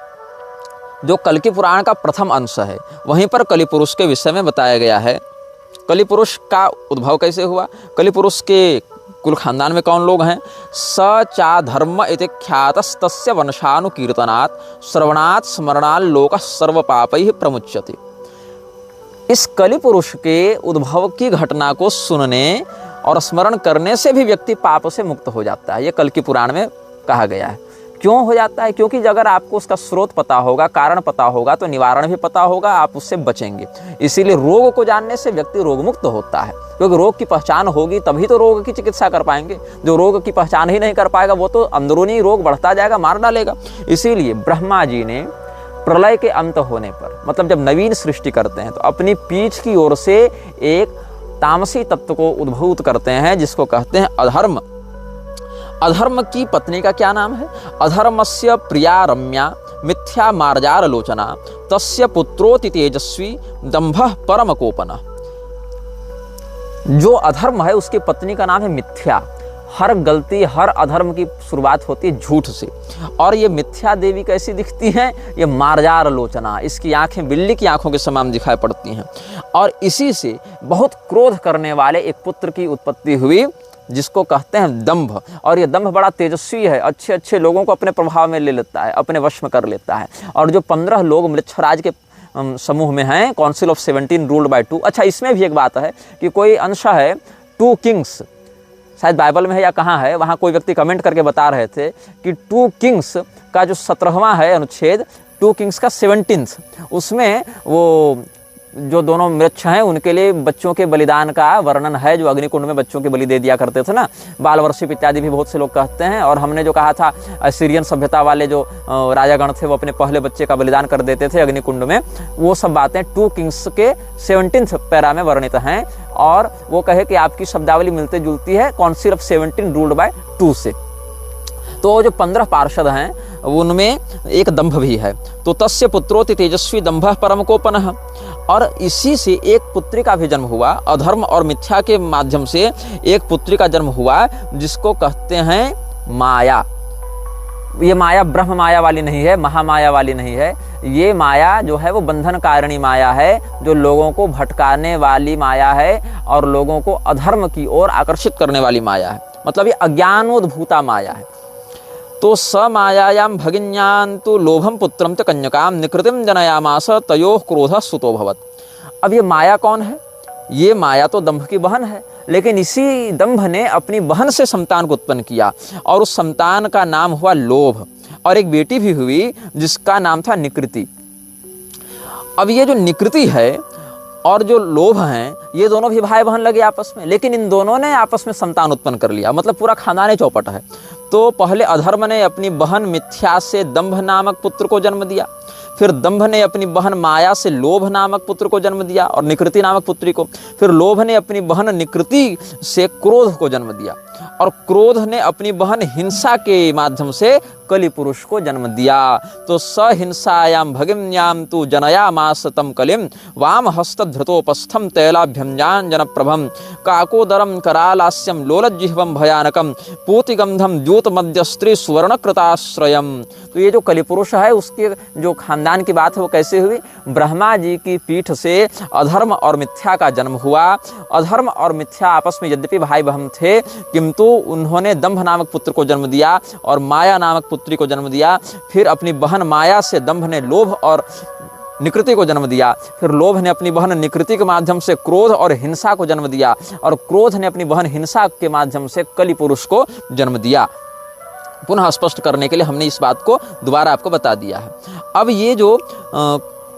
जो कल्कि पुराण का प्रथम अंश है, वहीं पर कलिपुरुष के विषय में बताया गया है। कलिपुरुष का उद्भव कैसे हुआ, कलिपुरुष के कुल खानदान में कौन लोग हैं। स चा धर्म इति ख्यातस्तस्य वंशानुकीर्तनात् श्रवणात् स्मरणात् लोकः सर्व पापैः प्रमुच्यते। इस कलिपुरुष के उद्भव की घटना को सुनने और स्मरण करने से भी व्यक्ति पाप से मुक्त हो जाता है। ये कल्कि पुराण में कहा गया है। क्यों हो जाता है? क्योंकि अगर आपको उसका स्रोत पता होगा, कारण पता होगा, तो निवारण भी पता होगा, आप उससे बचेंगे। इसीलिए रोग को जानने से व्यक्ति रोगमुक्त होता है, क्योंकि रोग की पहचान होगी तभी तो रोग की चिकित्सा कर पाएंगे। जो रोग की पहचान ही नहीं कर पाएगा वो तो अंदरूनी रोग बढ़ता जाएगा, मार डालेगा। इसीलिए ब्रह्मा जी ने प्रलय के अंत होने पर, मतलब जब नवीन सृष्टि करते हैं, तो अपनी पीठ की ओर से एक तामसी तत्व को उद्भूत करते हैं, जिसको कहते हैं अधर्म। अधर्म की पत्नी का क्या नाम है? अधर्मस्य प्रिया रम्या मिथ्या मार्जार लोचना तस्य पुत्रोति तेजस्वी दंभः परम कोपना। जो अधर्म है उसकी पत्नी का नाम है मिथ्या। हर गलती, हर अधर्म की शुरुआत होती है झूठ से। और ये मिथ्या देवी कैसी दिखती हैं? ये मार्जार लोचना, इसकी आंखें बिल्ली की आंखों के समान दिखाई पड़ती हैं। और इसी से बहुत क्रोध करने वाले एक पुत्र की उत्पत्ति हुई, जिसको कहते हैं दंभ। और ये दंभ बड़ा तेजस्वी है, अच्छे अच्छे लोगों को अपने प्रभाव में ले लेता है, अपने वश में कर लेता है। और जो 15 लोग मृच्छराज के समूह में हैं, काउंसिल ऑफ 17 रूल्ड बाय 2। अच्छा, इसमें भी एक बात है कि कोई अंश है 2 किंग्स, शायद बाइबल में है या कहाँ है, वहाँ कोई व्यक्ति कमेंट करके बता रहे थे कि 2 किंग्स का जो 17वां है अनुच्छेद, 2 किंग्स का 17th, उसमें वो जो दोनों मृक्ष हैं उनके लिए बच्चों के बलिदान का वर्णन है, जो अग्निकुंड में बच्चों के बलि दे दिया करते थे ना, बाल वर्षिप इत्यादि भी बहुत से लोग कहते हैं। और हमने जो कहा था सीरियन सभ्यता वाले जो राजागण थे वो अपने पहले बच्चे का बलिदान कर देते थे अग्निकुंड में, वो सब बातें 2 किंग्स के 17th पैरा में वर्णित हैं। और वो कहे कि आपकी शब्दावली मिलती जुलती है काउंसिल ऑफ 17 रूल्ड बाय 2 से। तो जो 15 पार्षद हैं उनमें एक दंभ भी है। तो तस्य पुत्रोति तेजस्वी दंभः परम कोपनः। और इसी से एक पुत्री का भी जन्म हुआ, अधर्म और मिथ्या के माध्यम से एक पुत्री का जन्म हुआ, जिसको कहते हैं माया। ये माया ब्रह्म माया वाली नहीं है, महामाया वाली नहीं है। ये माया जो है वो बंधन कारिणी माया है, जो लोगों को भटकाने वाली माया है और लोगों को अधर्म की ओर आकर्षित करने वाली माया है। मतलब ये अज्ञानोद्भूता माया है। तो स मायायां भगिन्यां तु लोभम पुत्रम च कन्यकाम निकृतिम जनयामास तयोः क्रोधः सुतो भवत्। अब ये माया कौन है? ये माया तो दंभ की बहन है, लेकिन इसी दंभ ने अपनी बहन से संतान को उत्पन्न किया और उस संतान का नाम हुआ लोभ। और एक बेटी भी हुई जिसका नाम था निकृति। अब ये जो निकृति है और जो लोभ हैं, ये दोनों भी भाई बहन लगे आपस में, लेकिन इन दोनों ने आपस में संतान उत्पन्न कर लिया, मतलब पूरा खानदानी चौपट है। तो पहले अधर्म ने अपनी बहन मिथ्या से दंभ नामक पुत्र को जन्म दिया, फिर दंभ ने अपनी बहन माया से लोभ नामक पुत्र को जन्म दिया और निकृति नामक पुत्री को, फिर लोभ ने अपनी बहन निकृति से क्रोध को जन्म दिया और क्रोध ने अपनी बहन हिंसा के माध्यम से कलि पुरुष को जन्म दिया। तो स हिंसायां भगिन्यां तु जनयामास तम कलिम वाम हस्तधृतोपस्थम तैलाभ्यंजान जनप्रभम काकोदरम करालास्यम लोलज्जिह्वम भयानकम पूतिगंधम द्यूत मध्य स्त्री सुवर्णकृताश्रयम। तो ये जो कलि पुरुष है उसके जो खानदान की बात है वो कैसे हुई? ब्रह्मा जी की पीठ से अधर्म और मिथ्या का जन्म हुआ। अधर्म और मिथ्या आपस में यद्यपि भाई बहन थे, किंतु उन्होंने दंभ नामक पुत्र को जन्म दिया और माया नामक पुत्री को जन्म दिया। फिर अपनी बहन माया से दंभ ने लोभ और निकृति को जन्म दिया, फिर लोभ ने अपनी बहन निकृति के माध्यम से क्रोध और हिंसा को जन्म दिया और क्रोध ने अपनी बहन हिंसा के माध्यम से कलि पुरुष को जन्म दिया। पुनः स्पष्ट करने के लिए हमने इस बात को दोबारा आपको बता दिया है। अब ये जो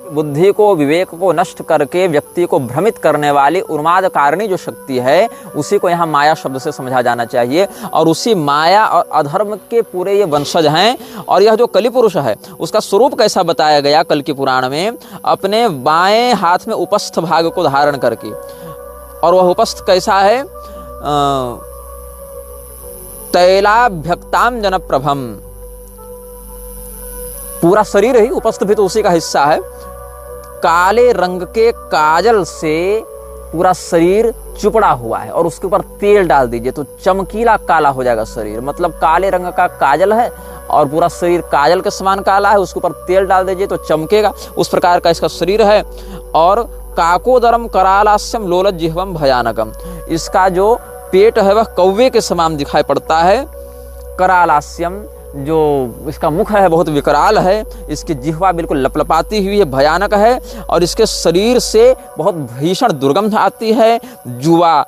बुद्धि को, विवेक को नष्ट करके व्यक्ति को भ्रमित करने वाली उन्माद कारिणी जो शक्ति है, उसी को यहाँ माया शब्द से समझा जाना चाहिए। और उसी माया और अधर्म के पूरे ये वंशज हैं। और यह जो कलि पुरुष है उसका स्वरूप कैसा बताया गया कल के पुराण में? अपने बाएं हाथ में उपस्थ भाग को धारण करके। और वह उपस्थ कैसा है? तैलाभ्यक्ताम जनप्रभम। पूरा शरीर ही, उपस्थ भी तो उसी का हिस्सा है। काले रंग के काजल से पूरा शरीर चुपड़ा हुआ है और उसके ऊपर तेल डाल दीजिए तो चमकीला काला हो जाएगा शरीर। मतलब काले रंग का काजल है और पूरा शरीर काजल के समान काला है, उसके ऊपर तेल डाल दीजिए तो चमकेगा, उस प्रकार का इसका शरीर है। और काकोदरम करालास्यम लोलज्जिह्वम भयानकम। इसका जो पेट है वह कौवे के समान दिखाई पड़ता है। करालास्यम, जो इसका मुख है बहुत विकराल है, इसकी जिह्वा बिल्कुल लपलपाती हुई है, भयानक है। और इसके शरीर से बहुत भीषण दुर्गंध आती है। जुआ,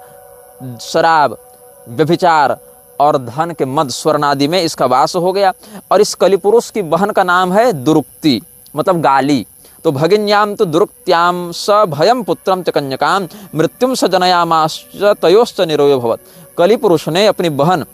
शराब, व्यभिचार और धन के मद स्वर्ण आदि में इसका वास हो गया। और इस कलिपुरुष की बहन का नाम है दुरुक्ति, मतलब गाली। तो भगिन्याम तो दुरुक्त्याम स भयम पुत्रम च कन्यकाम मृत्युम स जनयामाश्च तयोश्च निरोयो भवत्। कलिपुरुष ने अपनी बहन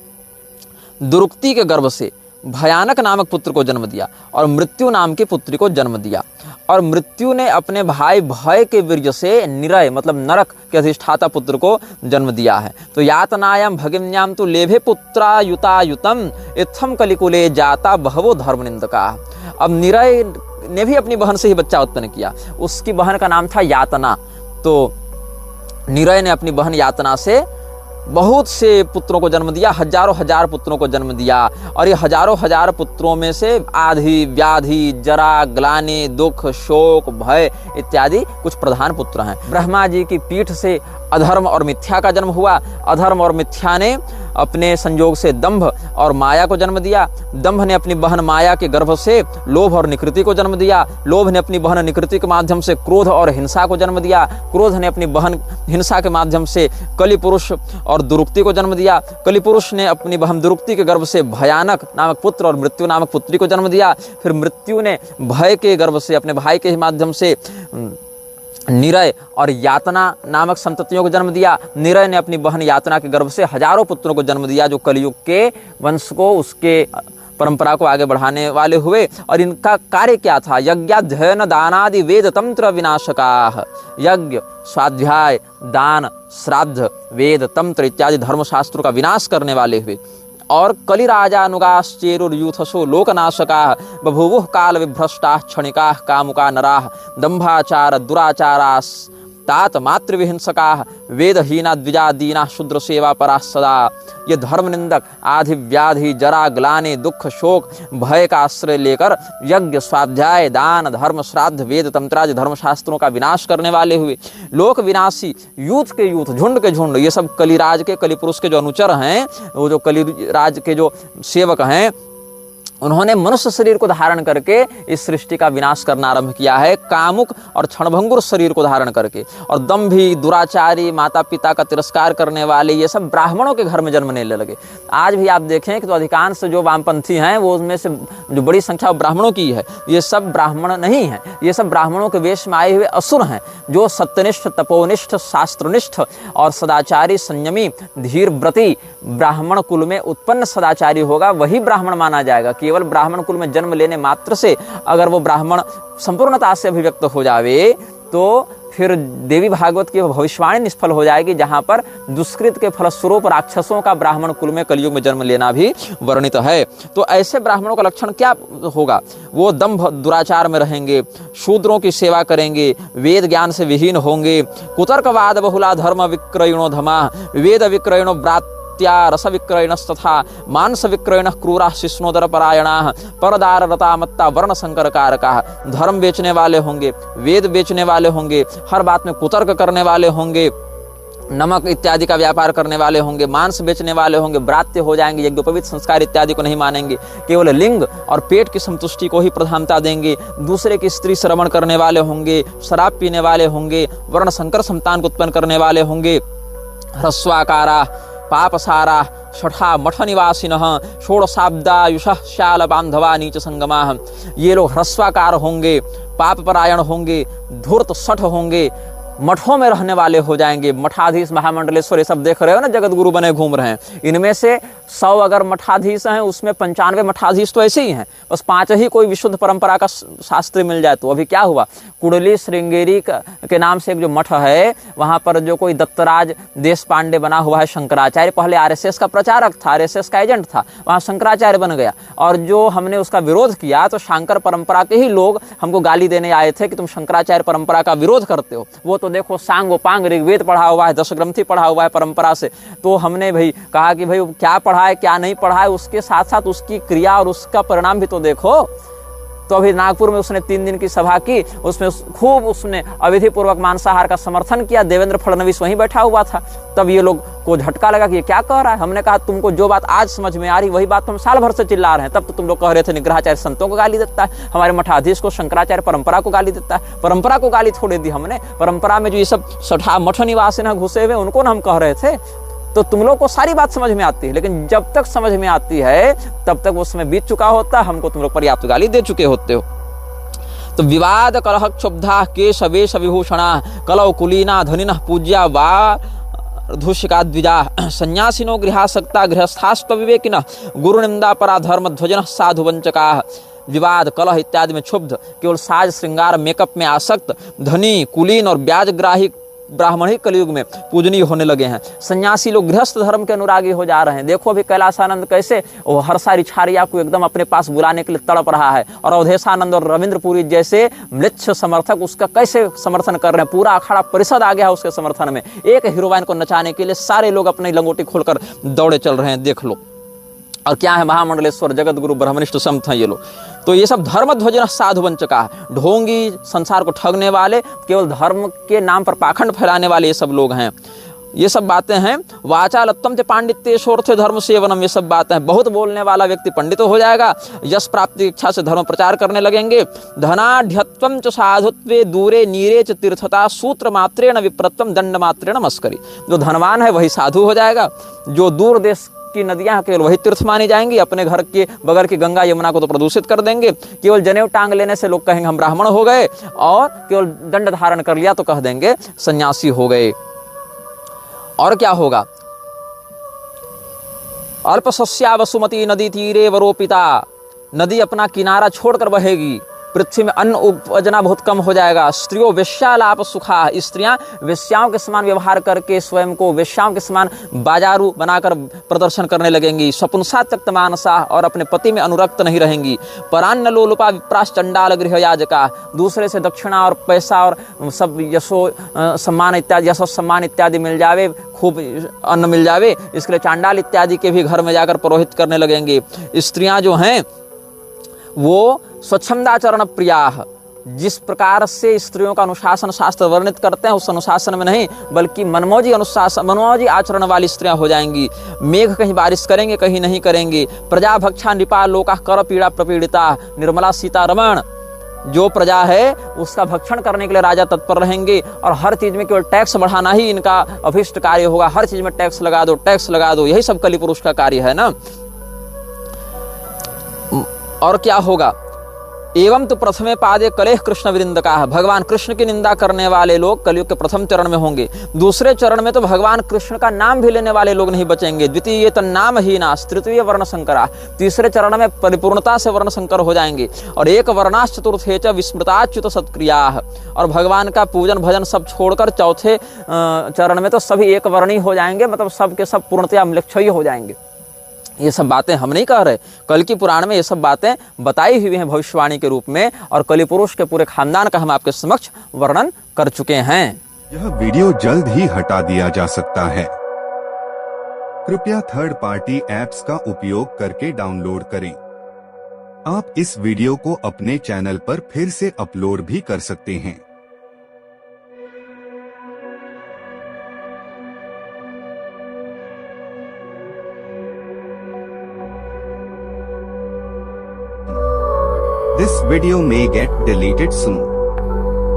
दुरुक्ति के गर्भ से भयानक नामक पुत्र को जन्म दिया और मृत्यु नाम की पुत्री को जन्म दिया। और मृत्यु ने अपने भाई भय के वीर्य से निरय मतलब नरक के अधिष्ठाता पुत्र को जन्म दिया है। तो यातनायाम भगिन्याम तो लेभे पुत्रा युतायुतम इत्थम कलिकुले जाता बहवो धर्म निंदका। अब निरय ने भी अपनी बहन से ही बच्चा उत्पन्न किया, उसकी बहन का नाम था यातना। तो निरय ने अपनी बहन यातना से बहुत से पुत्रों को जन्म दिया, हजारों हजार पुत्रों को जन्म दिया। और ये हजारों हजार पुत्रों में से आधि, व्याधि, जरा, ग्लानि, दुख, शोक, भय इत्यादि कुछ प्रधान पुत्र हैं। ब्रह्मा जी की पीठ से अधर्म और मिथ्या का जन्म हुआ। अधर्म और मिथ्या ने अपने संयोग से दंभ और माया को जन्म दिया। दंभ ने अपनी बहन माया के गर्भ से लोभ और निकृति को जन्म दिया। लोभ ने अपनी बहन निकृति के माध्यम से क्रोध और हिंसा को जन्म दिया। क्रोध ने अपनी बहन हिंसा के माध्यम से कलि पुरुष और दुरुक्ति को जन्म दिया। कलि पुरुष ने अपनी बहन दुरुक्ति के गर्भ से भयानक नामक पुत्र और मृत्यु नामक पुत्री को जन्म दिया। फिर मृत्यु ने भय के गर्भ से अपने भाई के माध्यम से निरय और यातना नामक संततियों को जन्म दिया। निरय ने अपनी बहन यातना के गर्भ से हजारों पुत्रों को जन्म दिया, जो कलयुग के वंश को, उसके परंपरा को आगे बढ़ाने वाले हुए। और इनका कार्य क्या था? यज्ञाध्ययन दानादि वेद तंत्र विनाशकाः। यज्ञ, स्वाध्याय, दान, श्राद्ध, वेद, तंत्र इत्यादि धर्मशास्त्रों का विनाश करने वाले हुए। और कलिराजानुगाश्चेरुर्यूथसो लोकनाशकाः बभूवुः काल विभ्रष्टाः क्षणिकाः कामुका नराः दंभाचार दुराचारास्तात मातृविहिंसकाः वेदहीना द्विजादीना शूद्र सेवा पराः सदा। ये धर्म निंदक आधि, व्याधि, जरा, ग्लानि, दुख, शोक, भय का आश्रय लेकर यज्ञ, स्वाध्याय, दान, धर्म, श्राद्ध, वेद, तंत्रादि धर्मशास्त्रों का विनाश करने वाले हुए। लोक विनाशी यूथ के यूथ, झुंड के झुंड, ये सब कलिराज के, कलिपुरुष के जो अनुचर हैं, वो जो कलिराज के जो सेवक हैं, उन्होंने मनुष्य शरीर को धारण करके इस सृष्टि का विनाश करना आरंभ किया है, कामुक और क्षणभंगुर शरीर को धारण करके। और दंभी, दुराचारी, माता पिता का तिरस्कार करने वाले, ये सब ब्राह्मणों के घर में जन्मने लगे। आज भी आप देखें कि तो अधिकांश जो वामपंथी हैं, वो उसमें से जो बड़ी संख्या ब्राह्मणों की है। ये सब ब्राह्मण नहीं है, ये सब ब्राह्मणों के वेश में आए हुए असुर हैं, जो सत्यनिष्ठ, तपोनिष्ठ, शास्त्रनिष्ठ और सदाचारी, संयमी, धीर व्रती ब्राह्मण कुल में उत्पन्न सदाचारी होगा, वही ब्राह्मण माना जाएगा। केवल ब्राह्मण कुल में जन्म लेने मात्र से अगर वो ब्राह्मण संपूर्णता से अभिव्यक्त हो जावे, तो फिर देवी भागवत की भविष्यवाणी निष्फल हो जाएगी, जहां पर दुष्कृत के फलस्वरूप राक्षसों का ब्राह्मण कुल में कलयुग में जन्म लेना भी वर्णित है। तो ऐसे ब्राह्मणों का लक्षण क्या होगा? वो दंभ दुराचार में रहेंगे, शूद्रों की सेवा करेंगे, वेद ज्ञान से विहीन होंगे, कुतर्कवाद बहुला धर्म विक्रयणो धमा, वेद विक्रयणो ब्रात रस विक्रयणस्तथा मांस विक्रयण क्रूरा शिष्णोदर परायणाः परदार रता मत्ता वर्ण संकर कारकाः। धर्म बेचने वाले होंगे, वेद बेचने वाले होंगे, हर बात में कुतर्क करने वाले होंगे, नमक इत्यादि का व्यापार करने वाले होंगे, मांस बेचने वाले होंगे, ब्रात्य हो जाएंगे, यज्ञोपवीत संस्कार इत्यादि को नहीं मानेंगे, केवल लिंग और पेट की संतुष्टि को ही प्रधानता देंगे, दूसरे की स्त्री श्रवण करने वाले होंगे, शराब पीने वाले होंगे, वर्ण संकर संतान को उत्पन्न करने वाले होंगे, ह्रस्वाकारा पापसारा षठा मठ निवासिनः षोडशाब्दायुषः शाल बांधवा नीच संगमाः। ये लोग ह्रस्वाकार होंगे, पाप परायण होंगे, धूर्त शठ होंगे, मठों में रहने वाले हो जाएंगे। मठाधीश, महामंडलेश्वर, ये सब देख रहे हो ना, जगत गुरु बने घूम रहे हैं। इनमें से 100 अगर मठाधीश हैं, उसमें 95 मठाधीश तो ऐसे ही हैं, बस 5 ही कोई विशुद्ध परंपरा का शास्त्री मिल जाए। तो अभी क्या हुआ, कुंडली श्रृंगेरी के नाम से एक जो मठ है, वहां पर जो कोई दत्तराज देश पांडे बना हुआ है, शंकराचार्य, पहले आरएसएस का प्रचारक था, आरएसएस का एजेंट था, वहां शंकराचार्य बन गया। और जो हमने उसका विरोध किया, तो शंकर परंपरा के ही लोग हमको गाली देने आए थे कि तुम शंकराचार्य परंपरा का विरोध करते हो। वो तो देखो सांगोपांग ऋग्वेद पढ़ा हुआ है, 10 ग्रंथि पढ़ा हुआ है परंपरा से। तो हमने भाई कहा कि भाई क्या पढ़ा है क्या नहीं पढ़ा है, उसके साथ साथ उसकी क्रिया और उसका परिणाम भी तो देखो। तो अभी नागपुर में उसने 3 दिन की सभा की, उसमें खूब उसने अविधि पूर्वक मांसाहार का समर्थन किया। देवेंद्र फडणवीस वहीं बैठा हुआ था। तब ये लोग को झटका लगा कि ये क्या कह रहा है। हमने कहा तुमको जो बात आज समझ में आ रही वही बात तुम साल भर से चिल्ला रहे हैं। तब तो तुम लोग कह रहे थे निग्रहाचार्य संतों को गाली देता है, हमारे मठाधीश को, शंकराचार्य परंपरा को गाली देता है। परंपरा को गाली थोड़ी दी हमने, परंपरा में जो ये सब सठा मठ निवासी न घुसे हुए उनको ना हम कह रहे थे। तो तुम लोग को सारी बात समझ में आती है, लेकिन जब तक समझ में आती है तब तक वो समय बीत चुका होता है, हमको तुम लोग पर्याप्त गाली दे चुके होते हो। तो विवाद कलह क्षुब्धा केश वेश विभूषणा कलौ कुलीना धनिनः पूज्या वा धूषिका द्विजा संन्यासिनो गृहासक्ता गृहस्थास्त्व विवेकिनः गुरु निंदा परा धर्म ध्वजनः साधु वंचका। विवाद कलह इत्यादि में क्षुब्ध, केवल साज श्रृंगार मेकअप में आसक्त, धनी कुलीन और ब्याजग्राही ब्राह्मण ही कलयुग में पूजनीय होने लगे हैं। सन्यासी लोग गृहस्थ धर्म के अनुरागी हो जा रहे हैं। देखो अभी कैलासानंद कैसे वो हर्षा छारिया को एकदम अपने पास बुलाने के लिए तड़प रहा है, और अवधेशानंद और रविंद्रपुरी जैसे म्लेच्छ समर्थक उसका कैसे समर्थन कर रहे हैं। पूरा अखाड़ा परिषद आ गया है उसके समर्थन में। एक हीरोइन को नचाने के लिए सारे लोग अपनी लंगोटी खोलकर दौड़े चल रहे हैं, देख लो। और क्या है, महामंडलेश्वर जगत गुरु ब्रह्मनिष्ठ संत हैं ये लोग। तो ये सब धर्म ध्वजन साधु वंचका, ढोंगी, संसार को ठगने वाले, केवल धर्म के नाम पर पाखंड फैलाने वाले ये सब लोग हैं। ये सब बातें हैं। वाचालत्तम च पांडित्य शोर्थ धर्म सेवनम, ये सब बातें हैं। बहुत बोलने वाला व्यक्ति पंडित हो जाएगा, यश प्राप्ति की इच्छा से धर्म प्रचार करने लगेंगे। धनाढ्यत्वम च साधुत्वे दूरे नीरे च तीर्थता सूत्र मात्रेण विप्रत्वम दंड मात्रेण मस्करी। जो धनवान है वही साधु हो जाएगा, जो दूर देश की नदियां केवल वही तीर्थ मानी जाएंगी, अपने घर के बगल की गंगा यमुना को तो प्रदूषित कर देंगे। केवल जनेऊ टांग लेने से लोग कहेंगे हम ब्राह्मण हो गए, और केवल दंड धारण कर लिया तो कह देंगे सन्यासी हो गए। और क्या होगा, अल्पसस्या वसुमती नदी तीरे वरोपिता, नदी अपना किनारा छोड़कर बहेगी, पृथ्वी में अन्न उपजना बहुत कम हो जाएगा। स्त्रियों वेश्यालाप सुखा, स्त्रियां वेश्याओं के समान व्यवहार करके स्वयं को वेश्याओं के समान बाजारू बनाकर प्रदर्शन करने लगेंगी। सपुंसा त्यक्त मानसा, और अपने पति में अनुरक्त नहीं रहेंगी। परान्न लोलुपा विप्राश चंडाल गृह याजका, दूसरे से दक्षिणा और पैसा और सब यशो सम्मान इत्यादि, यशो सम्मान इत्यादि मिल जावे, खूब अन्न मिल जावे, इसके लिए चांडाल इत्यादि के भी घर में जाकर पुरोहित करने लगेंगे। स्त्रियां जो हैं वो स्वच्छंदाचरण प्रिया, जिस प्रकार से स्त्रियों का अनुशासन शास्त्र वर्णित करते हैं उस अनुशासन में नहीं, बल्कि मनमौजी अनुशासन मनमौजी आचरण वाली स्त्रियां हो जाएंगी। मेघ कहीं बारिश करेंगे कहीं नहीं करेंगे। प्रजा भक्षा नृपा लोका कर पीड़ा प्रपीड़िता, निर्मला सीतारमण, जो प्रजा है उसका भक्षण करने के लिए राजा तत्पर रहेंगे, और हर चीज में केवल टैक्स बढ़ाना ही इनका अभिष्ट कार्य होगा। हर चीज में टैक्स लगा दो, टैक्स लगा दो, यही सब कली पुरुष का कार्य है ना। और क्या होगा, एवं तो प्रथमे पादे कलेह कृष्ण वृंदका, भगवान कृष्ण की निंदा करने वाले लोग कलयुग के प्रथम चरण में होंगे। दूसरे चरण में तो भगवान कृष्ण का नाम भी लेने वाले लोग नहीं बचेंगे। द्वितीय तन्नाम हीना, तृतीय वर्ण संकरा, तीसरे चरण में परिपूर्णता से वर्ण संकर हो जाएंगे। और एक वर्णाश चतुर्थे च विस्मृताच्युत सत्क्रिया, और भगवान का पूजन भजन सब छोड़कर चौथे चरण में तो सभी एक वर्णी हो जाएंगे, मतलब सब के सब पूर्णतया म्लेच्छयी हो जाएंगे। ये सब बातें हम नहीं कह रहे, कल की पुराण में ये सब बातें बताई हुई हैं भविष्यवाणी के रूप में, और कली पुरुष के पूरे खानदान का हम आपके समक्ष वर्णन कर चुके हैं।
यह वीडियो जल्द ही हटा दिया जा सकता है, कृपया थर्ड पार्टी ऐप्स का उपयोग करके डाउनलोड करें। आप इस वीडियो को अपने चैनल पर फिर से अपलोड भी कर सकते हैं। This video may get deleted soon.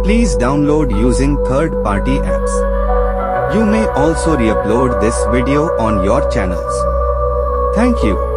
Please download using third-party apps. You may also re-upload this video on your channels. Thank you.